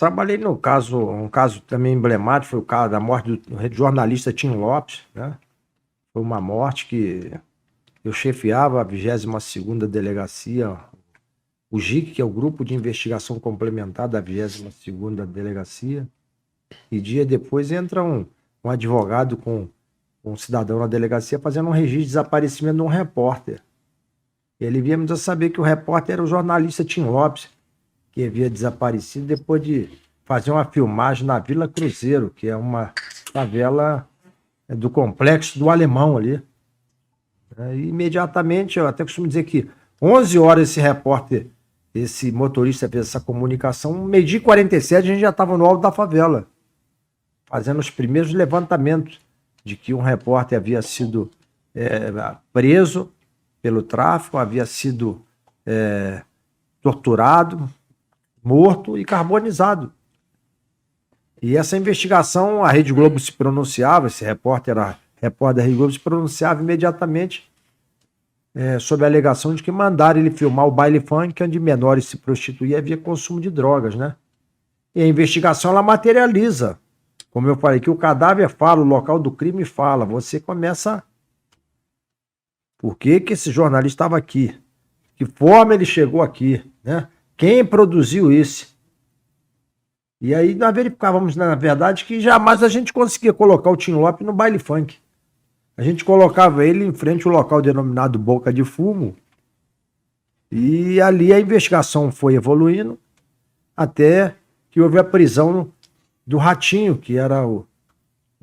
trabalhei no caso, um caso também emblemático, foi o caso da morte do jornalista Tim Lopes, né? Foi uma morte que eu chefiava a 22ª Delegacia, o GIC, que é o Grupo de Investigação Complementar da 22ª Delegacia, e dia depois entra um advogado com um cidadão na delegacia fazendo um registro de desaparecimento de um repórter. Ele viemos a saber que o repórter era o jornalista Tim Lopes, que havia desaparecido depois de fazer uma filmagem na Vila Cruzeiro, que é uma favela do Complexo do Alemão ali. E imediatamente, eu até costumo dizer que 11 horas esse repórter, esse motorista fez essa comunicação, meio-dia e 47 a gente já estava no alto da favela, fazendo os primeiros levantamentos de que um repórter havia sido preso pelo tráfico, havia sido torturado, morto e carbonizado. E essa investigação, a Rede Globo se pronunciava, esse repórter era repórter da Rede Globo, se pronunciava imediatamente sob a alegação de que mandaram ele filmar o baile funk, onde menores se prostituíam e havia consumo de drogas, né? E a investigação, ela materializa. Como eu falei, que o cadáver fala, o local do crime fala. Você começa... Por que esse jornalista estava aqui? Que forma ele chegou aqui, né? Quem produziu isso? E aí nós verificávamos, na verdade, que jamais a gente conseguia colocar o Tim Lopes no baile funk. A gente colocava ele em frente ao local denominado Boca de Fumo, e ali a investigação foi evoluindo até que houve a prisão do Ratinho, que era o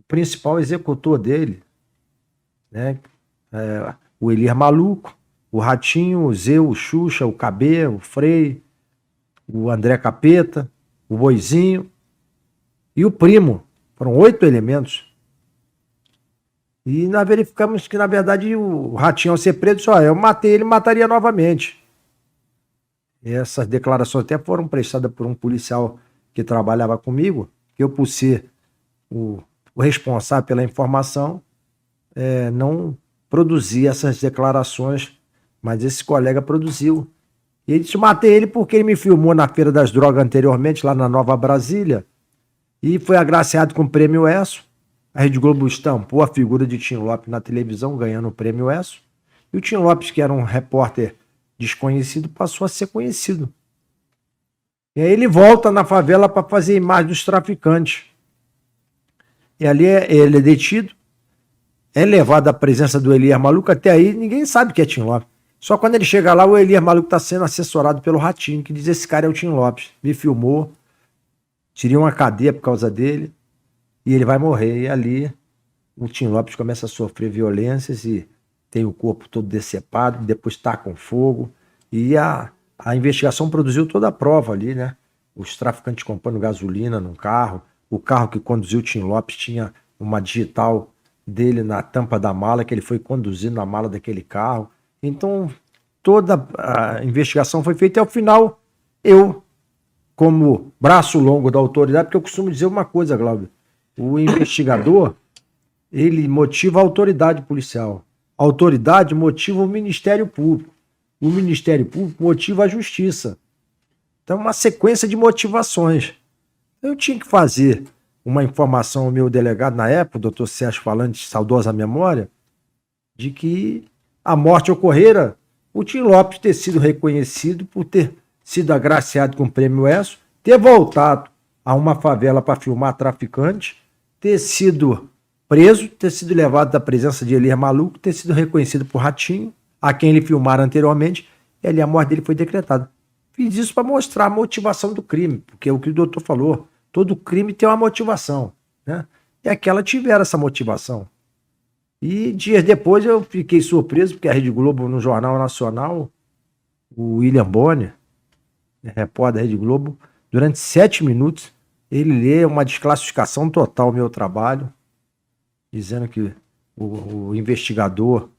principal executor dele, né? O Elir Maluco, o Ratinho, o Zeu, o Xuxa, o KB, o Frei, o André Capeta, o Boizinho e o Primo. Foram 8 elementos. E nós verificamos que, na verdade, o Ratinho, ao ser preso, só eu matei ele, mataria novamente. E essas declarações até foram prestadas por um policial que trabalhava comigo, que eu, por ser o responsável pela informação, não produzi essas declarações, mas esse colega produziu. E ele disse: matei ele porque ele me filmou na Feira das Drogas anteriormente, lá na Nova Brasília, e foi agraciado com o Prêmio ESSO. A Rede Globo estampou a figura de Tim Lopes na televisão, ganhando o Prêmio ESSO. E o Tim Lopes, que era um repórter desconhecido, passou a ser conhecido. E aí ele volta na favela para fazer imagem dos traficantes. E ali ele é detido, é levado à presença do Elir Maluco. Até aí ninguém sabe que é Tim Lopes. Só quando ele chega lá, o Elir Maluco está sendo assessorado pelo Ratinho, que diz: esse cara é o Tim Lopes, me filmou, tirei uma cadeia por causa dele, e ele vai morrer. E ali o Tim Lopes começa a sofrer violências e tem o corpo todo decepado, depois está com fogo. E a investigação produziu toda a prova ali, né? Os traficantes comprando gasolina num carro, o carro que conduziu o Tim Lopes tinha uma digital dele na tampa da mala, que ele foi conduzindo na mala daquele carro. Então, toda a investigação foi feita e, ao final, eu, como braço longo da autoridade, porque eu costumo dizer uma coisa, Glauber: o investigador, ele motiva a autoridade policial. A autoridade motiva o Ministério Público. O Ministério Público motiva a Justiça. Então, uma sequência de motivações. Eu tinha que fazer uma informação ao meu delegado na época, o doutor Sérgio Falante, saudosa memória, de que a morte ocorrera, o Tim Lopes ter sido reconhecido por ter sido agraciado com o Prêmio ESSO, ter voltado a uma favela para filmar traficante, ter sido preso, ter sido levado da presença de Elir Maluco, ter sido reconhecido por Ratinho, a quem ele filmara anteriormente, e ali a morte dele foi decretada. Fiz isso para mostrar a motivação do crime, porque é o que o doutor falou, todo crime tem uma motivação, né? E aquela tiveram essa motivação. E dias depois eu fiquei surpreso, porque a Rede Globo, no Jornal Nacional, o William Bonner, repórter da Rede Globo, durante 7 minutos, ele lê uma desclassificação total ao meu trabalho, dizendo que o investigador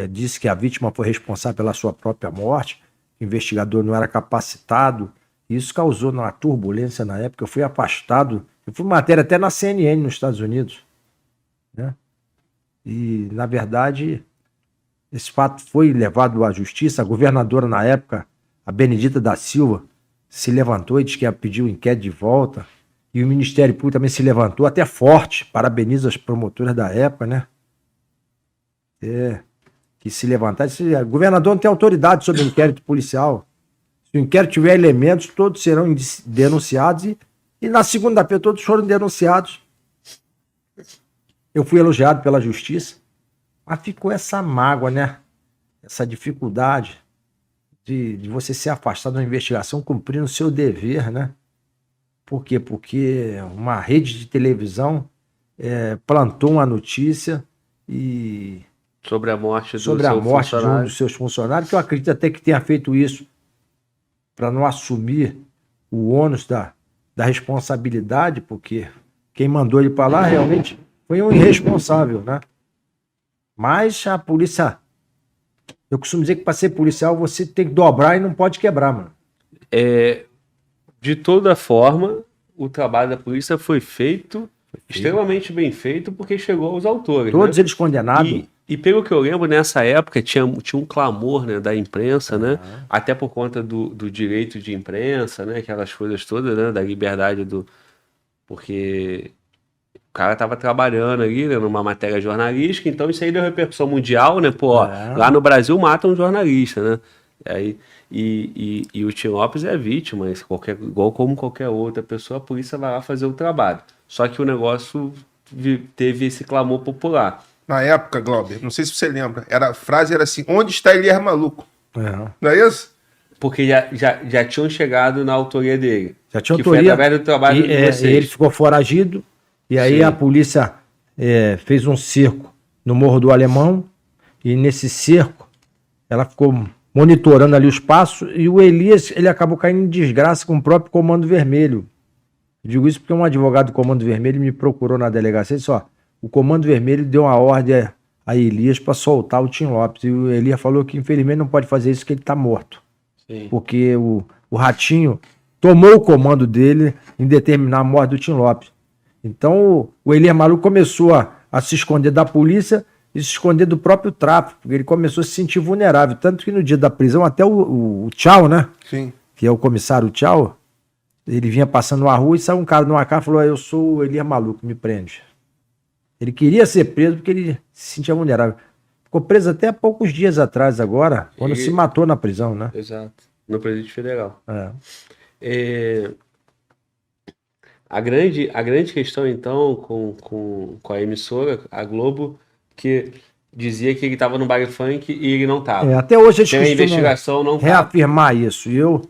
disse que a vítima foi responsável pela sua própria morte, que o investigador não era capacitado. Isso causou uma turbulência na época. Eu fui afastado, eu fui matéria até na CNN nos Estados Unidos, né? E, na verdade, esse fato foi levado à justiça. A governadora na época, a Benedita da Silva, se levantou e disse que ia pedir o inquérito de volta. E o Ministério Público também se levantou, até forte. Parabenizo as promotoras da época, né? Que se levantar. O governador não tem autoridade sobre o inquérito policial. Se o inquérito tiver elementos, todos serão denunciados. E na segunda-feira todos foram denunciados. Eu fui elogiado pela justiça. Mas ficou essa mágoa, né? Essa dificuldade de você ser afastado da investigação cumprindo o seu dever, né? Por quê? Porque uma rede de televisão plantou uma notícia sobre a morte de um dos seus funcionários, que eu acredito até que tenha feito isso para não assumir o ônus da responsabilidade, porque quem mandou ele para lá realmente foi um irresponsável, né? Mas a polícia... Eu costumo dizer que para ser policial você tem que dobrar e não pode quebrar, mano. De toda forma, o trabalho da polícia foi feito extremamente bem feito, porque chegou aos autores. Todos, né? Eles condenados. E pelo que eu lembro, nessa época tinha um clamor, né, da imprensa, né? Até por conta do direito de imprensa, né? Aquelas coisas todas, né? Da liberdade porque o cara estava trabalhando ali, né, numa matéria jornalística, então isso aí deu repercussão mundial, né? Lá no Brasil matam um jornalista, né? E o Tim Lopes é vítima, igual como qualquer outra pessoa, a polícia vai lá fazer o trabalho. Só que o negócio teve esse clamor popular. Na época, Glauber, não sei se você lembra, a frase era assim: onde está Elias Maluco? Não é isso? Porque já tinham chegado na autoria dele. Já tinha que autoria. Foi através do trabalho de vocês. Ele ficou foragido, e aí Sim. A polícia fez um cerco no Morro do Alemão, e nesse cerco ela ficou monitorando ali os passos, e o Elias ele acabou caindo em desgraça com o próprio Comando Vermelho. Eu digo isso porque um advogado do Comando Vermelho me procurou na delegacia e disse: ó, o Comando Vermelho deu uma ordem a Elias para soltar o Tim Lopes. E o Elias falou que infelizmente não pode fazer isso, que ele está morto. Sim. Porque o Ratinho tomou o comando dele em determinar a morte do Tim Lopes. Então o Elias Maluco começou a se esconder da polícia e se esconder do próprio tráfico, porque ele começou a se sentir vulnerável. Tanto que no dia da prisão, até o Tchau, né? Sim. Que é o comissário Tchau, ele vinha passando na rua e saiu um cara numa cara e falou: eu sou o Elias Maluco, me prende. Ele queria ser preso porque ele se sentia vulnerável. Ficou preso até há poucos dias atrás agora, quando se matou na prisão, né? Exato, no Presídio Federal. A grande questão, então, com a emissora, a Globo, que dizia que ele estava no baile funk e ele não estava. Até hoje eles costumam investigação não reafirmar isso. E eu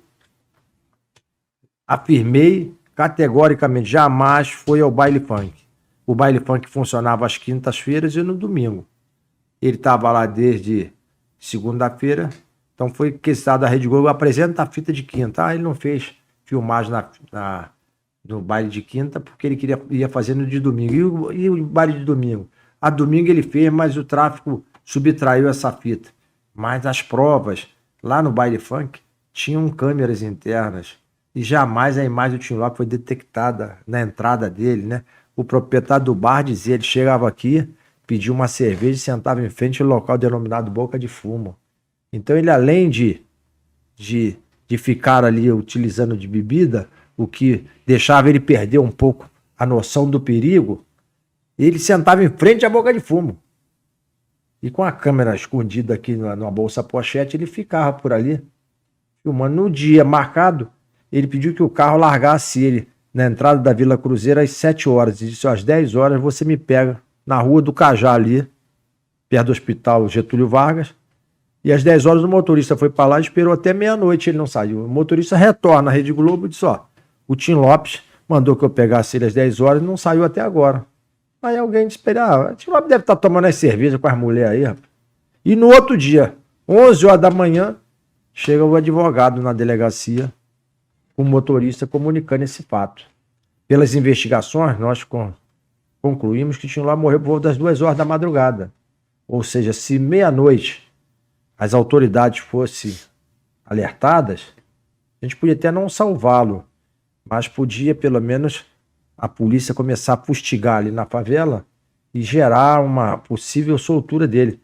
afirmei categoricamente, jamais foi ao baile funk. O baile funk funcionava às quintas-feiras e no domingo. Ele estava lá desde segunda-feira, então foi questão da Rede Globo: apresenta a fita de quinta. Ele não fez filmagem no baile de quinta porque ele ia fazer no de domingo. E o baile de domingo? A domingo ele fez, mas o tráfico subtraiu essa fita. Mas as provas lá no baile funk tinham câmeras internas e jamais a imagem do Tim Lopes foi detectada na entrada dele, né? O proprietário do bar dizia: ele chegava aqui, pedia uma cerveja e sentava em frente ao local denominado Boca de Fumo. Então ele, além de ficar ali utilizando de bebida, o que deixava ele perder um pouco a noção do perigo, ele sentava em frente à Boca de Fumo. E com a câmera escondida aqui numa bolsa pochete, ele ficava por ali, filmando. No dia marcado, ele pediu que o carro largasse ele na entrada da Vila Cruzeiro às 7 horas. E disse: às 10 horas você me pega na Rua do Cajá ali, perto do Hospital Getúlio Vargas. E às 10 horas o motorista foi para lá e esperou até meia-noite, ele não saiu. O motorista retorna à Rede Globo e disse: ó, o Tim Lopes mandou que eu pegasse ele às 10 horas e não saiu até agora. Aí alguém disse: o Tim Lopes deve estar tomando as cervejas com as mulheres aí, rapaz. E no outro dia, 11 horas da manhã, chega o advogado na delegacia, com o motorista comunicando esse fato. Pelas investigações, nós concluímos que o Tim Lopes morreu por volta das 2 horas da madrugada. Ou seja, se meia-noite as autoridades fossem alertadas, a gente podia até não salvá-lo, mas podia pelo menos a polícia começar a fustigar ali na favela e gerar uma possível soltura dele.